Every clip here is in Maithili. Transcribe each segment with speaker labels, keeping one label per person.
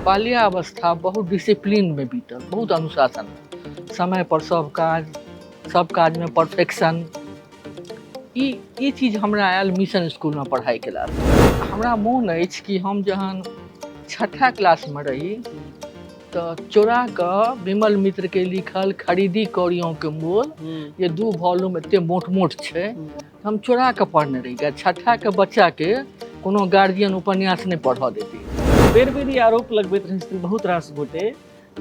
Speaker 1: बाल्यावस्था बहुत डिसिप्लिन में बीतल, बहुत अनुशासन में, समय पर सब काज में परफेक्शन। ई चीज हमरा आयल मिशन स्कूल में पढ़ाई केला। हमरा मोन अछि कि हम जहन छठा क्लास में रही तो चोरा के विमल मित्र के लिखल खरीदी कौड़ियों के मोल, ये 2 वॉल्यूम एते मोट मोट छे, हम चोरा के पढ़ने रही। छठा के बच्चा के कोनो गार्जियन उपन्यास नहीं पढ़ देती।
Speaker 2: बेर बेर ई आरोप लगबैत रहै छथिन बहुत रास गोटे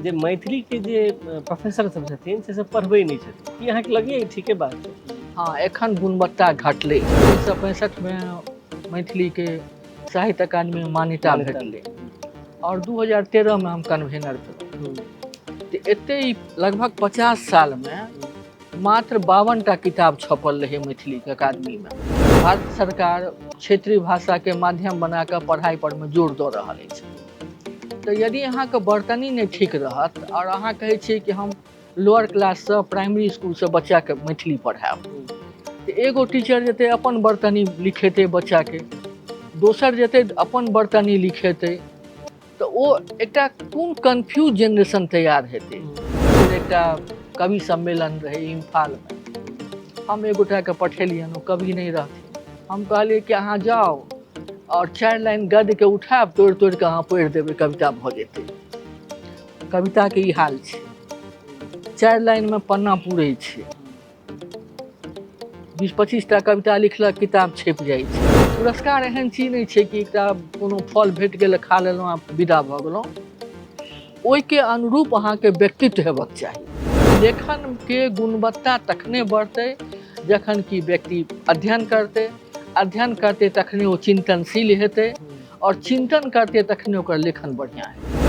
Speaker 2: जे मैथिली के जे प्रोफेसर सब छथिन से सब पढ़बै नहीं छथिन। की अहाँ के लगैए ई ठीके बात छै?
Speaker 1: हाँ, एखन गुणवत्ता घटले। 1965 में मैथिली के साहित्य अकादमी में मान्यता भेटले और 2013 में हम कन्वेनर भेलहुँ। तो एते लगभग 50 साल में मात्र 52टा किताब छपल रहे मैथिली के अकादमी में। भारत सरकार क्षेत्रीय भाषा के माध्यम बनाकर पढ़ाई पर में जोर दऽ रहल अछि। तो यदि अहाँ के बर्तनी नहीं ठीक रहत और अहाँ कहै छियै कि हम लोअर क्लास से प्राइमरी स्कूल से बच्चा के मैथिली पढ़ाएब, तो एगो टीचर जेते अपन बर्तनी लिखेते बच्चा के, दोसर जेते अपन बर्तनी लिखेते, तो वो एकटा कोन कन्फ्यूज जनरेशन तैयार हेतै। एकटा कवि सम्मेलन रहे इम्फाल में, हम एगोटा के पठेलियन, वो कवि नहीं रहथिन। हम कहलिए कि अहाँ जाओ और 4 लाइन गद्य के उठाब, तोड़ तोड़ के अहाँ पढ़ि देबै, कविता भऽ जेतै। कविता के ई हाल छै, 4 लाइन में पन्ना पूरे छै। 20-25 टा कविता लिखलक, किताब छप जाइ छै। पुरस्कार एहन चीज नहीं छै कि एकटा कोनो फल भेट गेल खा लेलहुँ आ विदा भऽ गेलहुँ। ओहि के अनुरूप अहाँ के व्यक्तित्व हेबाक चाही। लेखन के गुणवत्ता तखने बढ़तै जखन कि व्यक्ति अध्ययन करते तखने वो चिंतनशील हेतै और चिंतन करते तखने ओकर लेखन बढ़िया हेतै।